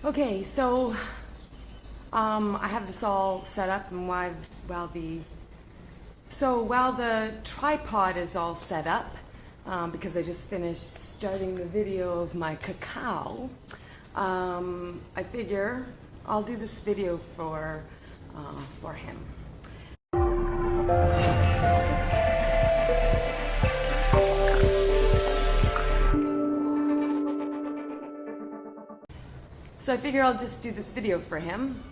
Okay, so I have this all set up, and while the tripod is all set up, because I just finished starting the video of my cacao, I figure I'll do this video for him. So I figure I'll just do this video for him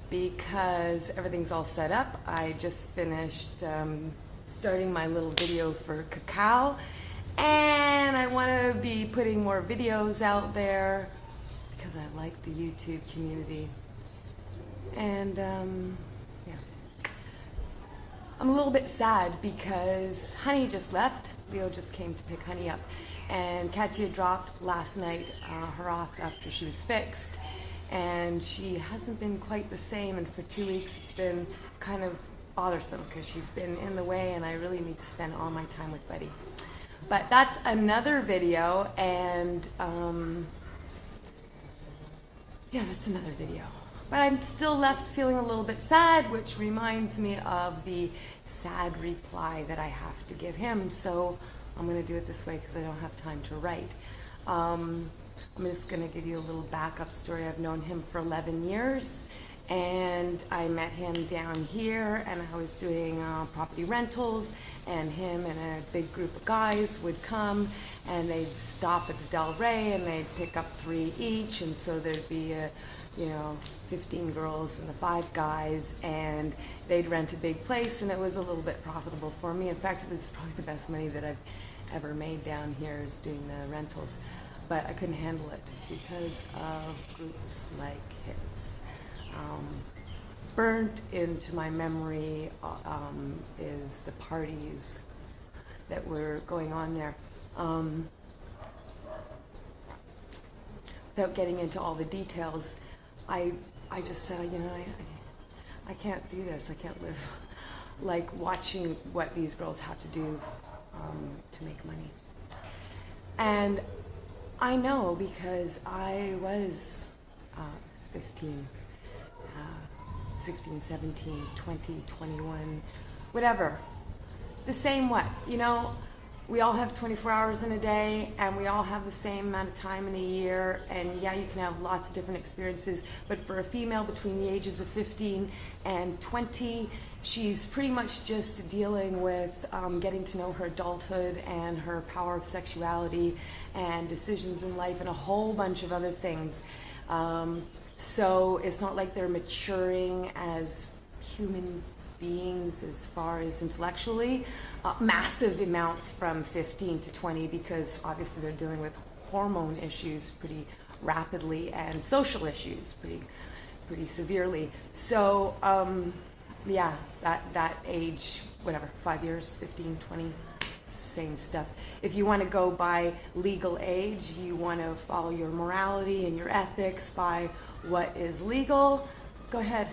because everything's all set up. I just finished starting my little video for cacao, and I want to be putting more videos out there because I like the YouTube community. And yeah, I'm a little bit sad because Honey just left. Leo just came to pick Honey up, and Katia dropped last night her off after she was fixed, and she hasn't been quite the same, and for 2 weeks it's been kind of bothersome because she's been in the way, and I really need to spend all my time with Buddy. But that's another video, and yeah, that's another video. But I'm still left feeling a little bit sad, which reminds me of the sad reply that I have to give him. So I'm going to do it this way because I don't have time to write. I'm just going to give you a little backup story. I've known him for 11 years, and I met him down here, and I was doing property rentals, and him and a big group of guys would come, and they'd stop at the Del Rey, and they'd pick up 3 each, and so there'd be 15 girls and the 5 guys, and they'd rent a big place, and it was a little bit profitable for me. In fact, it was probably the best money that I've ever made down here is doing the rentals. But I couldn't handle it because of groups like his. Burnt into my memory is the parties that were going on there. Without getting into all the details, I just said, I can't do this. I can't live like watching what these girls have to do to make money. And I know because I was 15, 16, 17, 20, 21, whatever. The same what? We all have 24 hours in a day, and we all have the same amount of time in a year, and yeah, you can have lots of different experiences, but for a female between the ages of 15 and 20, she's pretty much just dealing with getting to know her adulthood and her power of sexuality and decisions in life and a whole bunch of other things. So it's not like they're maturing as human beings as far as intellectually. Massive amounts from 15 to 20 because obviously they're dealing with hormone issues pretty rapidly and social issues pretty severely. So yeah, that age, whatever, 5 years, 15, 20, same stuff. If you want to go by legal age, you want to follow your morality and your ethics by what is legal, go ahead.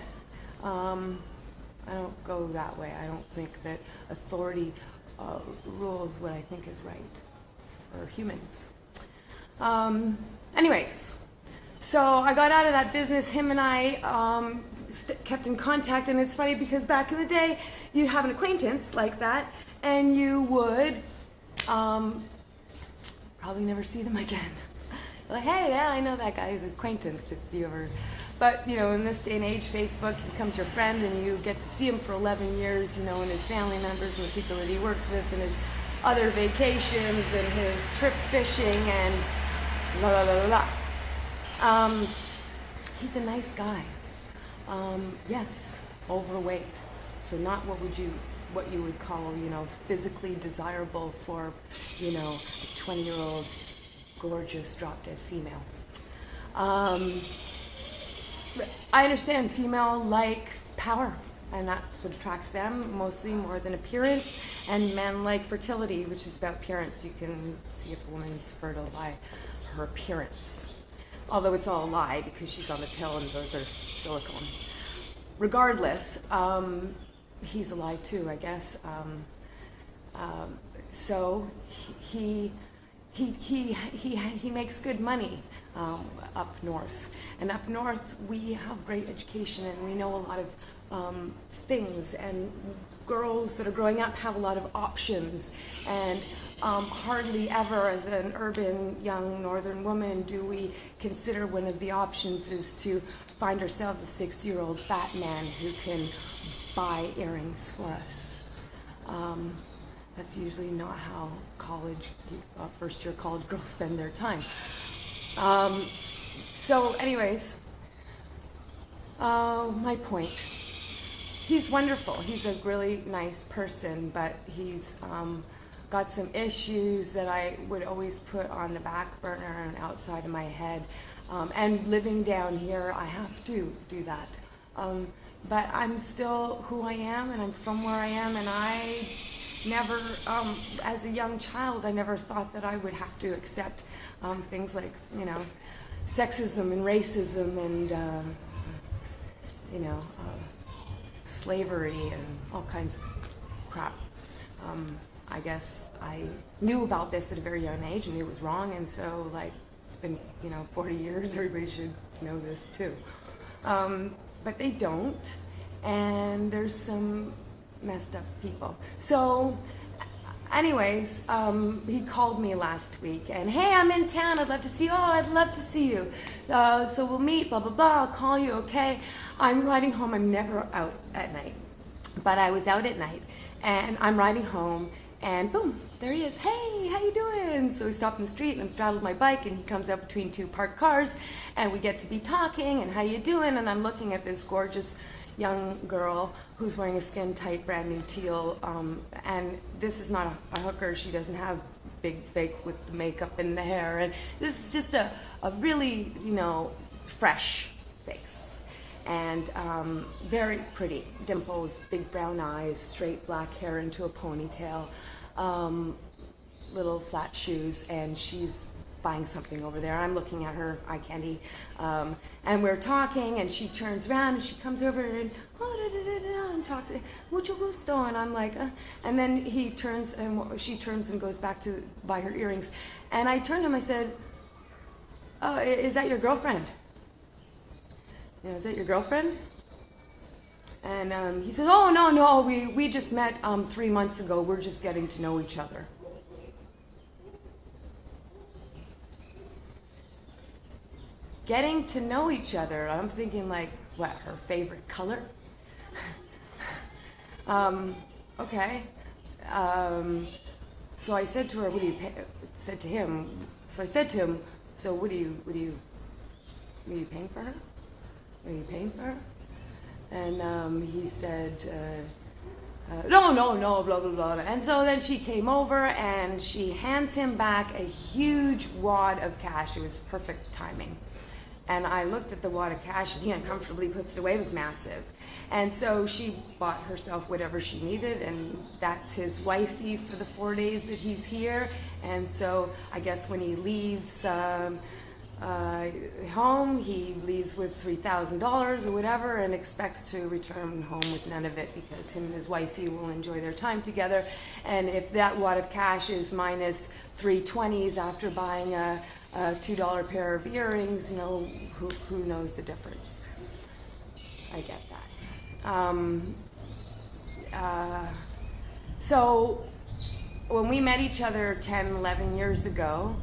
I don't go that way. I don't think that authority rules what I think is right for humans. Anyways, so I got out of that business. Him and I kept in contact, and it's funny because back in the day, you'd have an acquaintance like that, and you would probably never see them again. Like, hey, yeah, I know that guy's acquaintance if you ever... But, in this day and age, Facebook becomes your friend, and you get to see him for 11 years, and his family members and the people that he works with and his other vacations and his trip fishing and la la la la la. He's a nice guy. Yes, overweight. So not what you would call, physically desirable for, a 20-year-old gorgeous drop-dead female. I understand female like power, and that's what attracts them mostly more than appearance, and men like fertility, which is about appearance. You can see if a woman's fertile by her appearance, although it's all a lie because she's on the pill and those are silicone. Regardless, he's a lie too, I guess. So he he makes good money up north. And up north, we have great education, and we know a lot of things. And girls that are growing up have a lot of options. And hardly ever, as an urban young northern woman, do we consider one of the options is to find ourselves a 60-year-old fat man who can buy earrings for us. That's usually not how first-year college girls spend their time. So anyways, my point. He's wonderful. He's a really nice person, but he's got some issues that I would always put on the back burner and outside of my head. And living down here, I have to do that. But I'm still who I am, and I'm from where I am, and I never, as a young child, I never thought that I would have to accept things like, sexism and racism and, slavery and all kinds of crap. I guess I knew about this at a very young age and knew it was wrong, and so, it's been, 40 years, everybody should know this too. But they don't, and there's some messed up people. So, anyways, he called me last week, and hey, I'm in town, I'd love to see you. Oh, I'd love to see you. So we'll meet, blah, blah, blah, I'll call you, okay? I'm riding home, I'm never out at night, but I was out at night, and I'm riding home, and boom, there he is. Hey, how you doing? So we stopped in the street, and I'm straddled my bike, and he comes up between two parked cars, and we get to be talking, and how you doing? And I'm looking at this gorgeous young girl who's wearing a skin-tight, brand new teal, and this is not a hooker. She doesn't have big fake with the makeup and the hair, and this is just a really, fresh face, and very pretty. Dimples, big brown eyes, straight black hair into a ponytail, little flat shoes, and she's buying something over there. I'm looking at her eye candy, and we're talking, and she turns around and she comes over and and talks, mucho gusto, and I'm like, and then she turns and goes back to buy her earrings, and I turned to him, I said, oh, is that your girlfriend? Is that your girlfriend? And he says, oh, no, we just met 3 months ago. We're just getting to know each other. Getting to know each other. I'm thinking what, her favorite color? Okay. So I said to her, what do you pay? Said to him, so what are you paying for her? Are you paying for her? And he said, no, blah, blah, blah. And so then she came over and she hands him back a huge wad of cash. It was perfect timing. And I looked at the wad of cash, and he uncomfortably puts it away. It was massive. And so she bought herself whatever she needed, and that's his wifey for the 4 days that he's here. And so I guess when he leaves home, he leaves with $3,000 or whatever, and expects to return home with none of it, because him and his wifey will enjoy their time together. And if that wad of cash is minus $320s after buying a $2 pair of earrings, who knows the difference? I get that. So when we met each other 10, 11 years ago,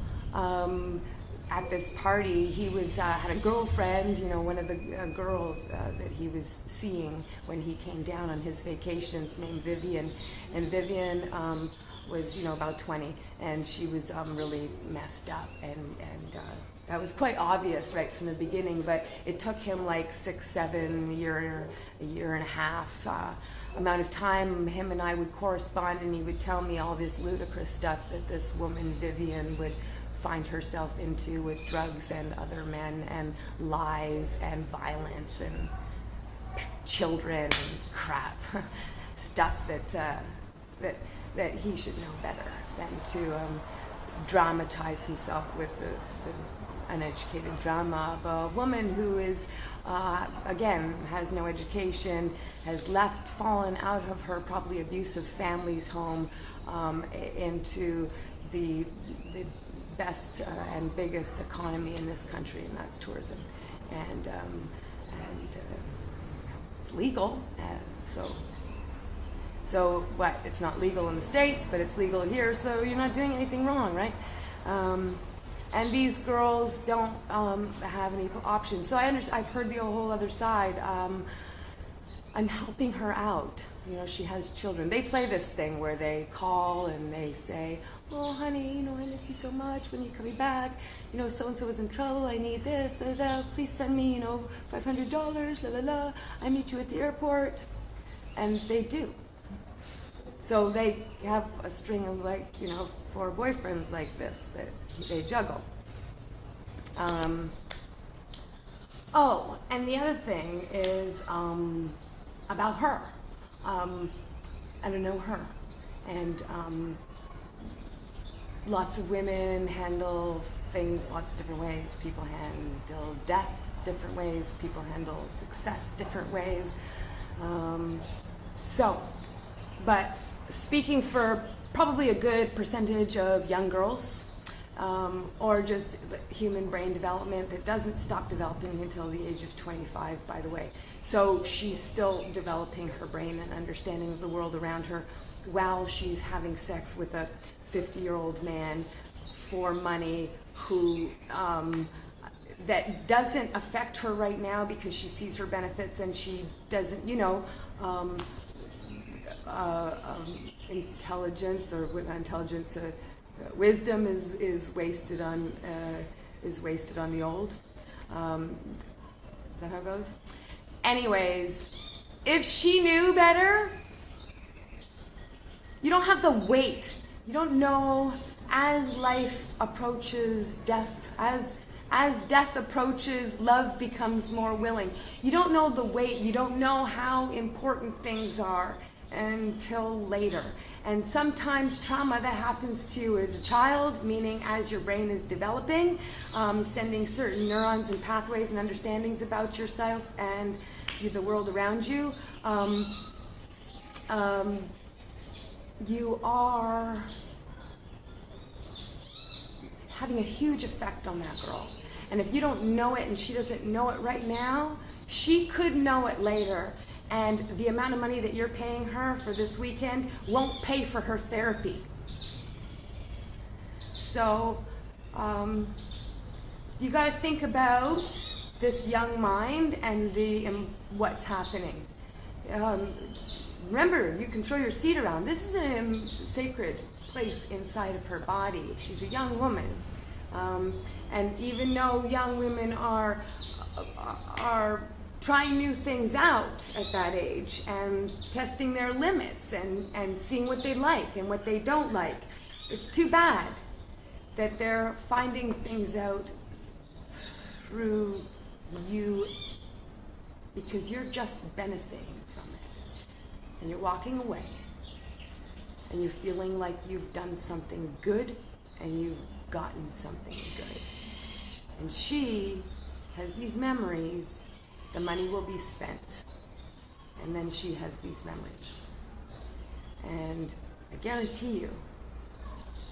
at this party, he had a girlfriend, one of the girl that he was seeing when he came down on his vacations, named Vivian. And Vivian was, about 20, and she was really messed up, and that was quite obvious right from the beginning. But it took him 6, 7 a year and a half amount of time. Him and I would correspond, and he would tell me all this ludicrous stuff that this woman Vivian would find herself into, with drugs and other men and lies and violence and children and crap stuff that he should know better than to dramatize himself with the uneducated drama of a woman who is, again, has no education, has fallen out of her probably abusive family's home into the best and biggest economy in this country, and that's tourism. And it's legal, so what? It's not legal in the States, but it's legal here, so you're not doing anything wrong, right? And these girls don't have any options. So I've heard the whole other side. I'm helping her out. You know, she has children. They play this thing where they call and they say, "Oh, honey, you know, I miss you so much. When are you coming back? You know, so-and-so is in trouble. I need this, da, da. Please send me, you know, $500, la, la, la. I meet you at the airport." And they do. So they have a string of, like, you know, 4 boyfriends like this that they juggle. Oh, and the other thing is about her. I don't know her. And lots of women handle things lots of different ways. People handle death different ways. People handle success different ways. But speaking for probably a good percentage of young girls, or just human brain development that doesn't stop developing until the age of 25, by the way. So she's still developing her brain and understanding of the world around her while she's having sex with a 50-year-old man for money who that doesn't affect her right now because she sees her benefits and she doesn't, you know, intelligence or not intelligence, wisdom is wasted on the old. Is that how it goes? Anyways, if she knew better, you don't have the weight. You don't know as life approaches death, as death approaches, love becomes more willing. You don't know the weight. You don't know how important things are until later. And sometimes trauma that happens to you as a child, meaning as your brain is developing, sending certain neurons and pathways and understandings about yourself and the world around you, you are having a huge effect on that girl. And if you don't know it and she doesn't know it right now, she could know it later. And the amount of money that you're paying her for this weekend won't pay for her therapy. So you got to think about this young mind and what's happening. Remember, you can throw your seed around. This is a sacred place inside of her body. She's a young woman. And even though young women are trying new things out at that age and testing their limits and seeing what they like and what they don't like, it's too bad that they're finding things out through you because you're just benefiting from it. And you're walking away and you're feeling like you've done something good and you've gotten something good. And she has these memories. The money will be spent, and then she has these memories. And I guarantee you,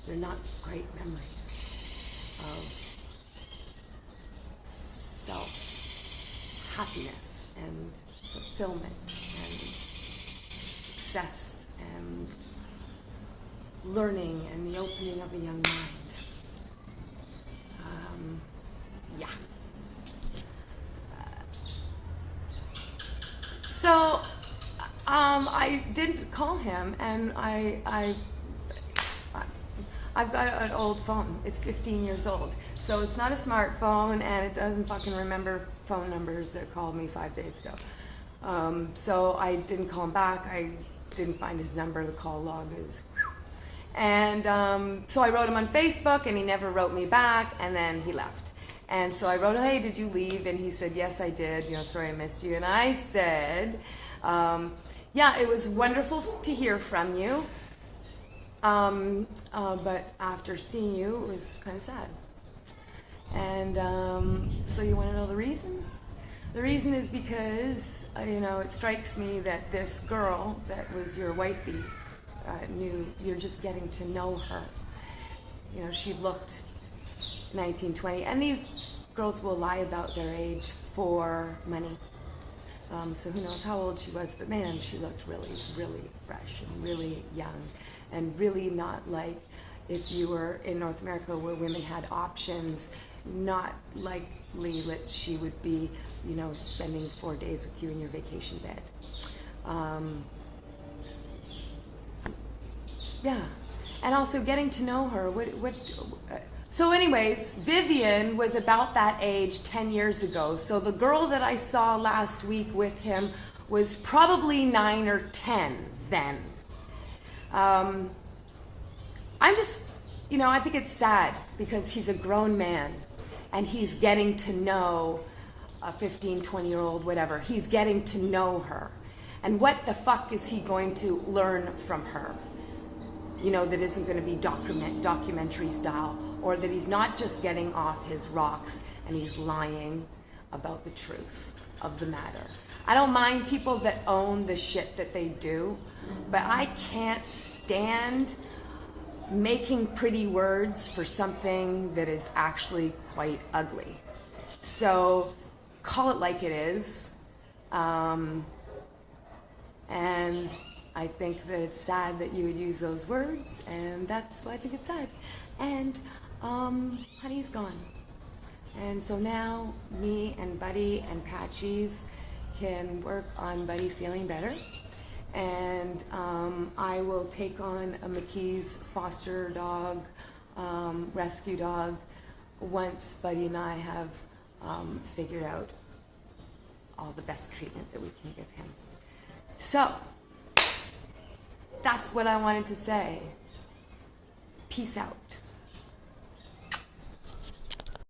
they're not great memories of self-happiness and fulfillment and success and learning and the opening of a young mind. Yeah. So I did call him, and I've got an old phone. It's 15 years old, so it's not a smartphone, and it doesn't fucking remember phone numbers that called me 5 days ago. So I didn't call him back. I didn't find his number. The call log is. And so I wrote him on Facebook, and he never wrote me back, and then he left. And so I wrote, "Hey, did you leave?" And he said, "Yes, I did. You know, sorry I missed you." And I said, "Yeah, it was wonderful to hear from you. But after seeing you, it was kind of sad." And so you want to know the reason? The reason is because, you know, it strikes me that this girl that was your wifey, you're just getting to know her. You know, she looked 19, 20. And these girls will lie about their age for money. So who knows how old she was, but man, she looked really, really fresh and really young, and really not like if you were in North America where women had options, not likely that she would be, you know, spending 4 days with you in your vacation bed. Yeah, and also getting to know her. So anyways, Vivian was about that age 10 years ago. So the girl that I saw last week with him was probably 9 or 10 then. I'm just, you know, I think it's sad because he's a grown man and he's getting to know a 15, 20-year-old, whatever. He's getting to know her. And what the fuck is he going to learn from her? You know, that isn't going to be documentary style, or that he's not just getting off his rocks and he's lying about the truth of the matter. I don't mind people that own the shit that they do, but I can't stand making pretty words for something that is actually quite ugly. So call it like it is. And I think that it's sad that you would use those words, and that's why I think it's sad. And Honey's gone. And so now me and Buddy and Patchies can work on Buddy feeling better. And I will take on a McKee's foster dog, rescue dog, once Buddy and I have figured out all the best treatment that we can give him. So, that's what I wanted to say. Peace out.